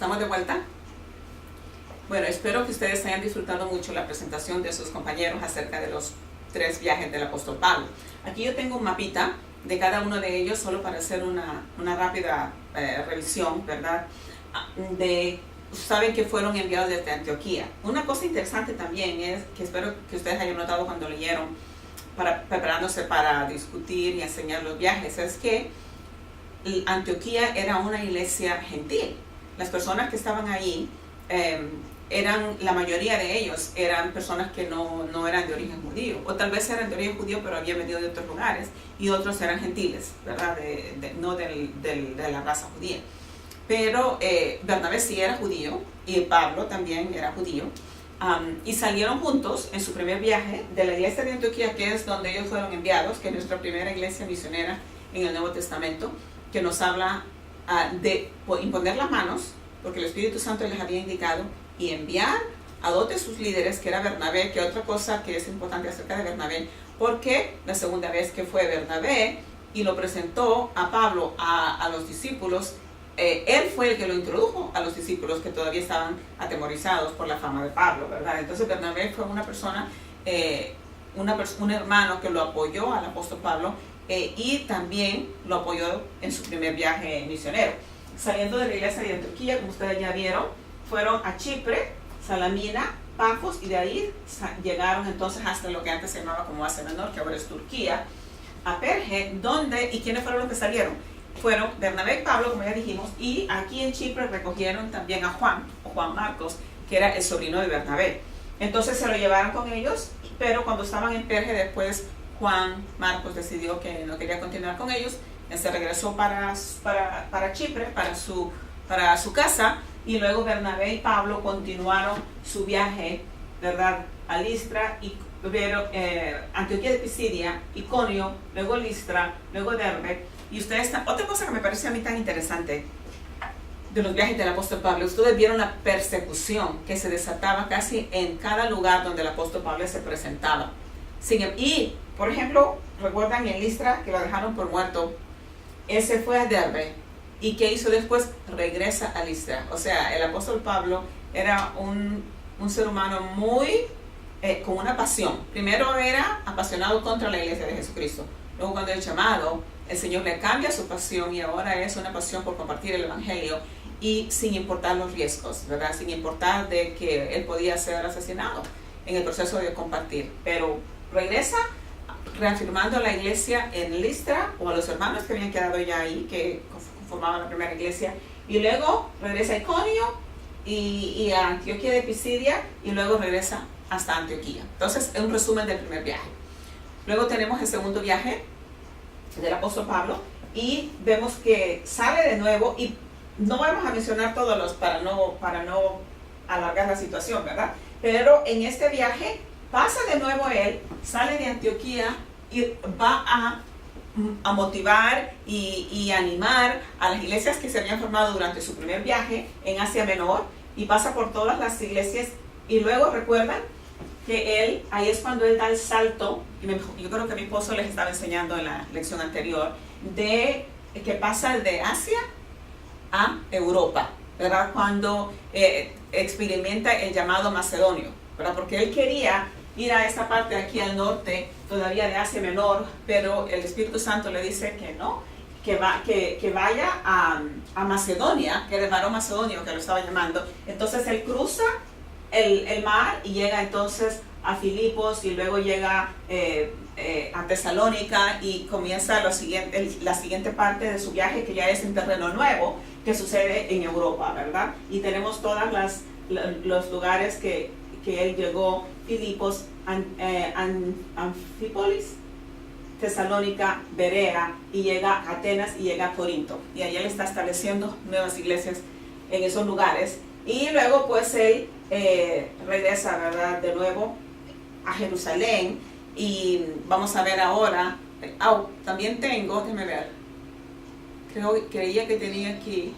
¿Estamos de vuelta? Bueno, espero que ustedes hayan disfrutado mucho la presentación de sus compañeros acerca de los 3 viajes del apóstol Pablo. Aquí yo tengo un mapita de cada uno de ellos, solo para hacer una rápida revisión, ¿verdad? Saben que fueron enviados desde Antioquía. Una cosa interesante también es, que espero que ustedes hayan notado cuando leyeron, preparándose para discutir y enseñar los viajes, es que Antioquía era una iglesia gentil. Las personas que estaban ahí, la mayoría de ellos eran personas que no eran de origen judío, o tal vez eran de origen judío pero habían venido de otros lugares, y otros eran gentiles, ¿verdad? No de la raza judía. Pero Bernabé sí era judío, y Pablo también era judío, y salieron juntos en su primer viaje de la iglesia de Antioquía, que es donde ellos fueron enviados, que es nuestra primera iglesia misionera en el Nuevo Testamento, que nos habla de imponer las manos, porque el Espíritu Santo les había indicado, y enviar a 2 de sus líderes, que era Bernabé, que otra cosa que es importante acerca de Bernabé, porque la segunda vez que fue Bernabé y lo presentó a Pablo a los discípulos, él fue el que lo introdujo a los discípulos que todavía estaban atemorizados por la fama de Pablo, ¿verdad? Entonces Bernabé fue una persona, un hermano que lo apoyó al apóstol Pablo, y también lo apoyó en su primer viaje misionero. Saliendo de la iglesia de Antioquía, como ustedes ya vieron, fueron a Chipre, Salamina, Pafos, y de ahí llegaron entonces hasta lo que antes se llamaba como Asia Menor, que ahora es Turquía, a Perge, ¿y quiénes fueron los que salieron? Fueron Bernabé y Pablo, como ya dijimos, y aquí en Chipre recogieron también a Juan Marcos, que era el sobrino de Bernabé. Entonces se lo llevaron con ellos, pero cuando estaban en Perge después, Juan Marcos decidió que no quería continuar con ellos, se regresó para Chipre, para su casa, y luego Bernabé y Pablo continuaron su viaje, ¿verdad?, a Listra, Antioquía de Pisidia, Iconio, luego Listra, luego Derbe. Y otra cosa que me parece a mí tan interesante de los viajes del apóstol Pablo, ustedes vieron la persecución que se desataba casi en cada lugar donde el apóstol Pablo se presentaba. Y, por ejemplo, recuerdan en Listra que lo dejaron por muerto. Él se fue a Derbe, y ¿qué hizo después? Regresa a Listra. O sea, el apóstol Pablo era un ser humano muy con una pasión. Primero era apasionado contra la iglesia de Jesucristo. Luego, cuando es llamado, el Señor le cambia su pasión, y ahora es una pasión por compartir el evangelio, y sin importar los riesgos, ¿verdad? Sin importar de que él podía ser asesinado en el proceso de compartir. Pero regresa reafirmando a la iglesia en Listra, o a los hermanos que habían quedado ya ahí, que conformaban la primera iglesia, y luego regresa a Iconio y a Antioquía de Pisidia, y luego regresa hasta Antioquía. Entonces, es un resumen del primer viaje. Luego tenemos el segundo viaje del apóstol Pablo, y vemos que sale de nuevo, y no vamos a mencionar todos los para no alargar la situación, ¿verdad? Pero en este viaje pasa de nuevo él, sale de Antioquía y va a motivar y animar a las iglesias que se habían formado durante su primer viaje en Asia Menor, y pasa por todas las iglesias, y luego recuerdan que ahí es cuando él da el salto, y yo creo que mi esposo les estaba enseñando en la lección anterior, de que pasa de Asia a Europa, ¿verdad? Cuando experimenta el llamado macedonio, ¿verdad? Porque él quería ir a esta parte de aquí al norte, todavía de Asia Menor, pero el Espíritu Santo le dice que no, que vaya a Macedonia, que era el varón macedonio que lo estaba llamando. Entonces él cruza el mar y llega entonces a Filipos, y luego llega a Tesalónica, y comienza la siguiente parte de su viaje, que ya es en terreno nuevo, que sucede en Europa, ¿verdad? Y tenemos todos los lugares que él llegó: Filipos, Anfípolis, Tesalónica, Berea, y llega a Atenas, y llega a Corinto, y allí él está estableciendo nuevas iglesias en esos lugares. Y luego pues él regresa, ¿verdad?, de nuevo a Jerusalén, y vamos a ver ahora. También tengo, déjame ver, creía que tenía aquí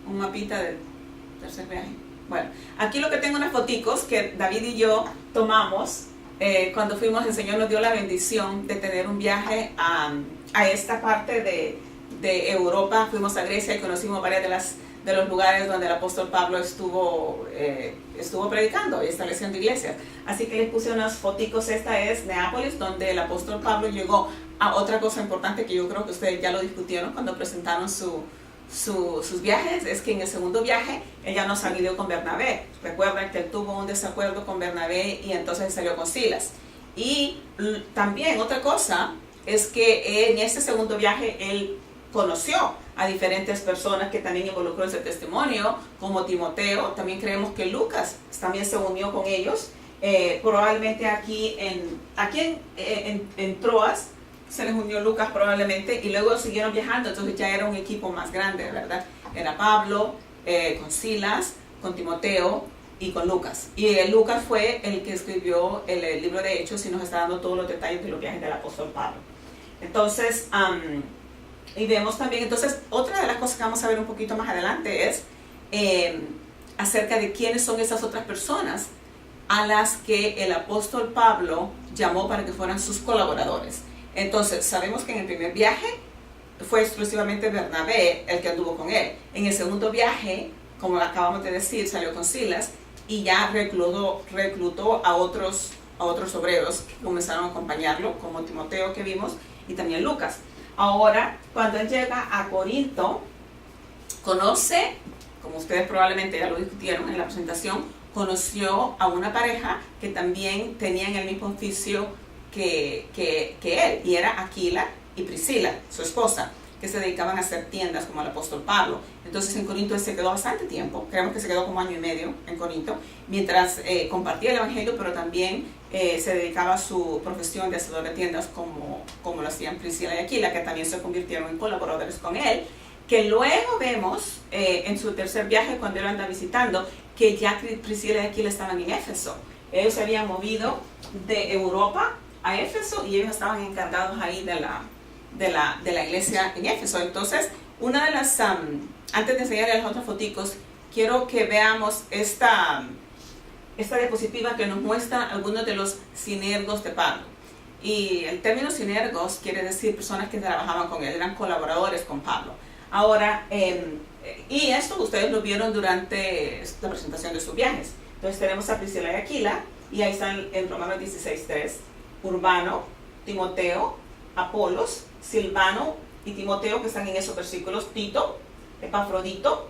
un mapita del tercer viaje. Bueno, aquí lo que tengo, unas foticos que David y yo tomamos cuando fuimos. El Señor nos dio la bendición de tener un viaje a esta parte de Europa, fuimos a Grecia y conocimos varias de los lugares donde el apóstol Pablo estuvo predicando y estableciendo iglesias. Así que les puse unas foticos. Esta es Neápolis, donde el apóstol Pablo llegó a otra cosa importante que yo creo que ustedes ya lo discutieron cuando presentaron sus viajes, es que en el segundo viaje él ya no salió con Bernabé. Recuerden que él tuvo un desacuerdo con Bernabé y entonces salió con Silas. Y también otra cosa es que en este segundo viaje él conoció a diferentes personas que también involucró en ese testimonio, como Timoteo. También creemos que Lucas también se unió con ellos. Probablemente aquí en Troas se les unió Lucas probablemente, y luego siguieron viajando, entonces ya era un equipo más grande, ¿verdad? Era Pablo, con Silas, con Timoteo y con Lucas. Y Lucas fue el que escribió el libro de Hechos y nos está dando todos los detalles de los viajes del apóstol Pablo. Entonces, y vemos también, entonces, otra de las cosas que vamos a ver un poquito más adelante es acerca de quiénes son esas otras personas a las que el apóstol Pablo llamó para que fueran sus colaboradores. Entonces, sabemos que en el primer viaje fue exclusivamente Bernabé el que anduvo con él. En el segundo viaje, como acabamos de decir, salió con Silas y ya reclutó a otros obreros que comenzaron a acompañarlo, como Timoteo que vimos, y también Lucas. Ahora, cuando él llega a Corinto, conoce, como ustedes probablemente ya lo discutieron en la presentación, conoció a una pareja que también tenían el mismo oficio que él, y era Aquila y Priscila, su esposa, que se dedicaban a hacer tiendas como el apóstol Pablo. Entonces en Corinto él se quedó bastante tiempo, creemos que se quedó como 1 año y medio en Corinto, mientras compartía el evangelio, pero también se dedicaba a su profesión de hacedor de tiendas como lo hacían Priscila y Aquila, que también se convirtieron en colaboradores con él, que luego vemos en su tercer viaje, cuando él anda visitando, que ya Priscila y Aquila estaban en Éfeso. Ellos se habían movido de Europa a Éfeso y ellos estaban encargados ahí de la iglesia en Éfeso. Entonces, una de las, antes de enseñarles las otras foticos, quiero que veamos esta diapositiva que nos muestra algunos de los sinergos de Pablo. Y el término sinergos quiere decir personas que trabajaban con él, eran colaboradores con Pablo. Ahora, y esto ustedes lo vieron durante la presentación de sus viajes. Entonces tenemos a Priscila y Aquila, y ahí están en Romanos 16:3, Urbano, Timoteo, Apolos, Silvano y Timoteo, que están en esos versículos, Tito, Epafrodito,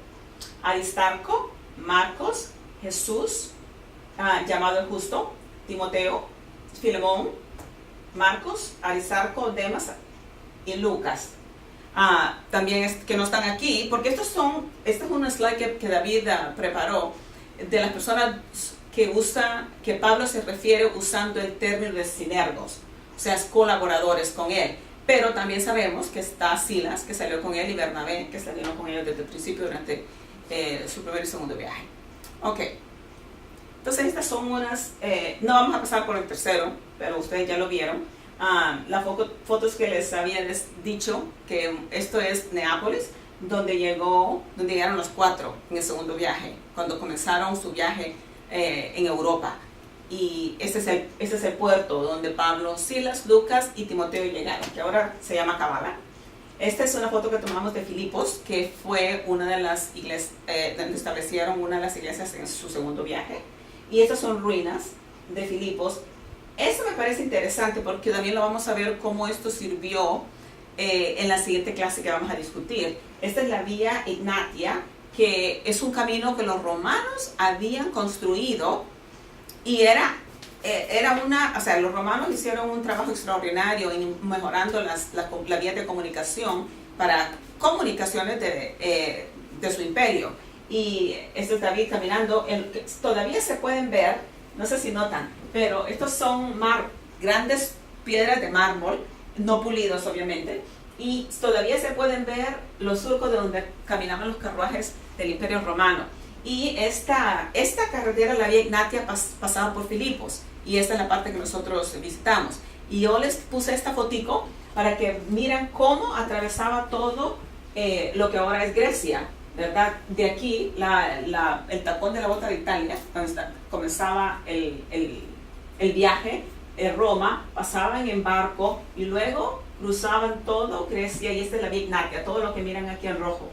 Aristarco, Marcos, Jesús, llamado el justo, Timoteo, Filemón, Marcos, Aristarco, Demas y Lucas. También que no están aquí, porque este es un slide que David preparó de las personas que Pablo se refiere usando el término de sinergos, o sea, colaboradores con él. Pero también sabemos que está Silas, que salió con él, y Bernabé, que salieron con ellos desde el principio durante su primer y segundo viaje. Ok, entonces estas son unas, no vamos a pasar por el tercero, pero ustedes ya lo vieron. Las fotos que les había dicho, que esto es Neápolis, donde llegaron los 4 en el segundo viaje, cuando comenzaron su viaje en Europa. Y este es el puerto donde Pablo, Silas, Lucas y Timoteo llegaron, que ahora se llama Cabala. Esta es una foto que tomamos de Filipos, que fue una de las iglesias, donde establecieron una de las iglesias en su segundo viaje. Y estas son ruinas de Filipos. Eso me parece interesante porque también lo vamos a ver cómo esto sirvió en la siguiente clase que vamos a discutir. Esta es la Vía Ignatia, que es un camino que los romanos habían construido, y los romanos hicieron un trabajo extraordinario en mejorando la vía de comunicación para comunicaciones de su imperio. Y este es David caminando, todavía se pueden ver, no sé si notan, pero estos son grandes piedras de mármol, no pulidos obviamente, y todavía se pueden ver los surcos de donde caminaban los carruajes del Imperio Romano. Y esta carretera, la Vía Ignatia, pasaba por Filipos, y esta es la parte que nosotros visitamos. Y yo les puse esta fotico para que miren cómo atravesaba todo lo que ahora es Grecia, ¿verdad? De aquí, el tacón de la Bota de Italia, donde comenzaba el viaje, Roma, pasaban en barco y luego cruzaban todo Grecia, y esta es la Vía Egnatia, todo lo que miran aquí en rojo.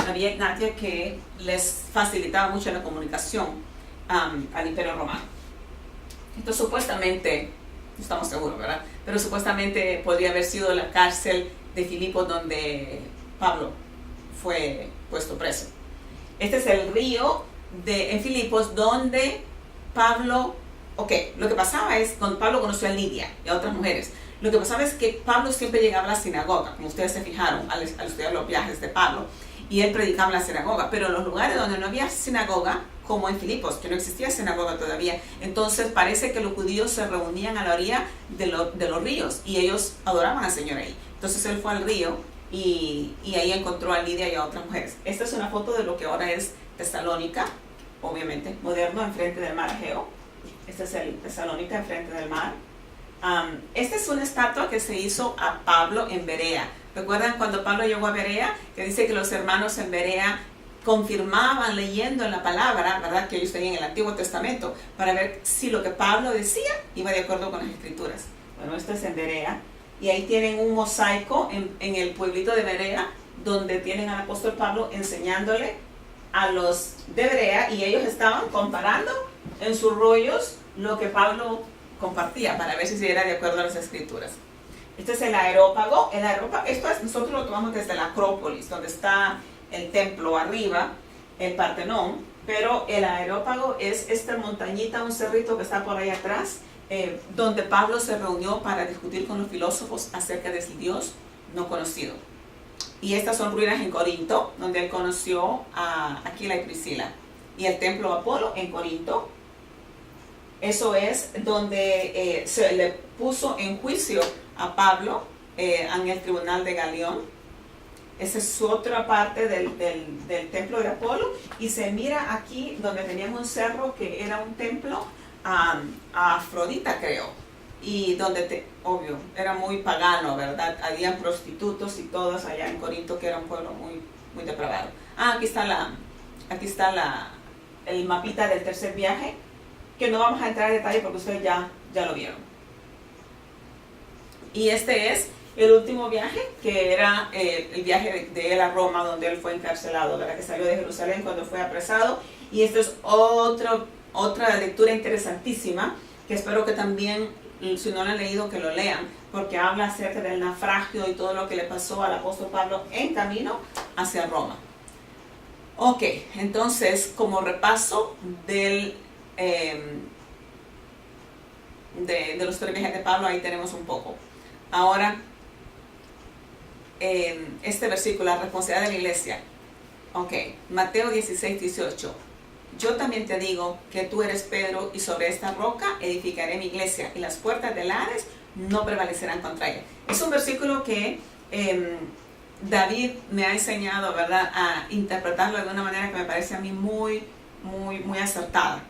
La Vía Egnatia que les facilitaba mucho la comunicación al Imperio Romano. Esto supuestamente, no estamos seguros, ¿verdad? Pero supuestamente podría haber sido la cárcel de Filipos donde Pablo fue puesto preso. Este es el río en Filipos donde Pablo, lo que pasaba es, cuando Pablo conoció a Lidia y a otras mujeres, lo que pasaba es que Pablo siempre llegaba a la sinagoga, como ustedes se fijaron al estudiar los viajes de Pablo, y él predicaba en la sinagoga, pero en los lugares donde no había sinagoga, como en Filipos, que no existía sinagoga todavía, entonces parece que los judíos se reunían a la orilla de los ríos y ellos adoraban al Señor ahí. Entonces él fue al río y ahí encontró a Lidia y a otras mujeres. Esta es una foto de lo que ahora es Tesalónica, obviamente, moderno, enfrente del mar Egeo. Este es el Tesalónica, enfrente del mar. Esta es una estatua que se hizo a Pablo en Berea. ¿Recuerdan cuando Pablo llegó a Berea? Que dice que los hermanos en Berea confirmaban leyendo en la palabra, ¿verdad?, que ellos tenían en el Antiguo Testamento, para ver si lo que Pablo decía iba de acuerdo con las Escrituras. Bueno, esto es en Berea. Y ahí tienen un mosaico en el pueblito de Berea, donde tienen al apóstol Pablo enseñándole a los de Berea, y ellos estaban comparando en sus rollos lo que Pablo compartía para ver si era de acuerdo a las Escrituras. Este es el Areópago. Nosotros lo tomamos desde la Acrópolis, donde está el templo arriba, el Partenón, pero el Areópago es esta montañita, un cerrito que está por ahí atrás, donde Pablo se reunió para discutir con los filósofos acerca de ese Dios no conocido. Y estas son ruinas en Corinto, donde él conoció a Aquila y Priscila. Y el templo Apolo en Corinto, eso es donde se le puso en juicio a Pablo en el tribunal de Galión. Esa es otra parte del templo de Apolo. Y se mira aquí donde tenían un cerro que era un templo a Afrodita, creo. Y donde, obvio, era muy pagano, ¿verdad? Habían prostitutos y todos allá en Corinto, que era un pueblo muy, muy depravado. Aquí está el mapita del tercer viaje, que no vamos a entrar en detalle porque ustedes ya lo vieron. Y este es el último viaje, que era el viaje de él a Roma, donde él fue encarcelado, ¿verdad? Que salió de Jerusalén cuando fue apresado. Y esta es otra lectura interesantísima, que espero que también, si no lo han leído, que lo lean, porque habla acerca del naufragio y todo lo que le pasó al apóstol Pablo en camino hacia Roma. Entonces, como repaso de los 3 viajes de Pablo, ahí tenemos un poco. Ahora, este versículo, la responsabilidad de la iglesia. Mateo 16, 18. Yo también te digo que tú eres Pedro, y sobre esta roca edificaré mi iglesia, y las puertas del Hades no prevalecerán contra ella. Es un versículo que David me ha enseñado, ¿verdad?, a interpretarlo de una manera que me parece a mí muy, muy, muy acertada.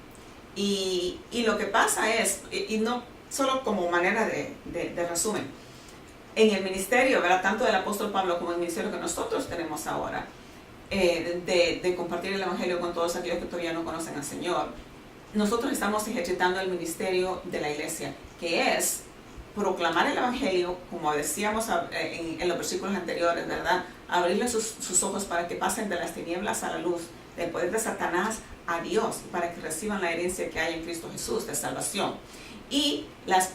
Y lo que pasa es, y no solo como manera de resumen, en el ministerio, ¿verdad?, tanto del apóstol Pablo como en el ministerio que nosotros tenemos ahora, de compartir el evangelio con todos aquellos que todavía no conocen al Señor, nosotros estamos ejercitando el ministerio de la iglesia, que es proclamar el evangelio, como decíamos en los versículos anteriores, ¿verdad?, abrirle sus ojos para que pasen de las tinieblas a la luz, del poder de Satanás a Dios, para que reciban la herencia que hay en Cristo Jesús de salvación. Y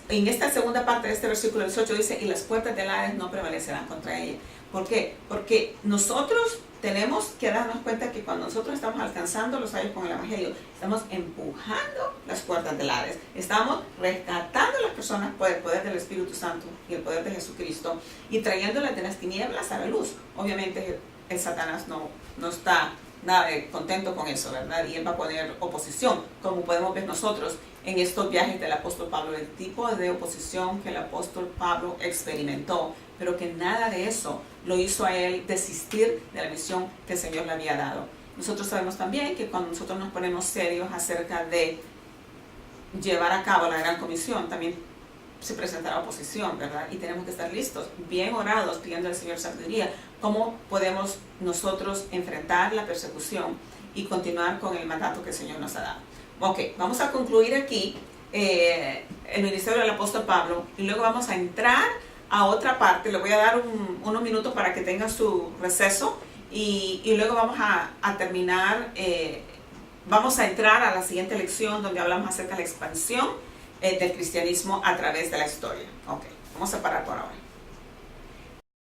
en esta segunda parte de este versículo 18 dice, y las puertas del Hades no prevalecerán contra ella. ¿Por qué? Porque nosotros tenemos que darnos cuenta que cuando nosotros estamos alcanzando los años con el evangelio, estamos empujando las puertas del Hades, estamos rescatando a las personas por el poder del Espíritu Santo y el poder de Jesucristo, y trayéndolas de las tinieblas a la luz. Obviamente el Satanás no está nada contento con eso, ¿verdad? Y él va a poner oposición, como podemos ver nosotros en estos viajes del apóstol Pablo, el tipo de oposición que el apóstol Pablo experimentó, pero que nada de eso lo hizo a él desistir de la misión que el Señor le había dado. Nosotros sabemos también que cuando nosotros nos ponemos serios acerca de llevar a cabo la gran comisión, también se presentará oposición, ¿verdad? Y tenemos que estar listos, bien orados, pidiendo al Señor sabiduría, cómo podemos nosotros enfrentar la persecución y continuar con el mandato que el Señor nos ha dado. Vamos a concluir aquí el ministerio del apóstol Pablo, y luego vamos a entrar a otra parte. Le voy a dar unos minutos para que tenga su receso y luego vamos a terminar, vamos a entrar a la siguiente lección donde hablamos acerca de la expansión del cristianismo a través de la historia. Ok, vamos a parar por ahora.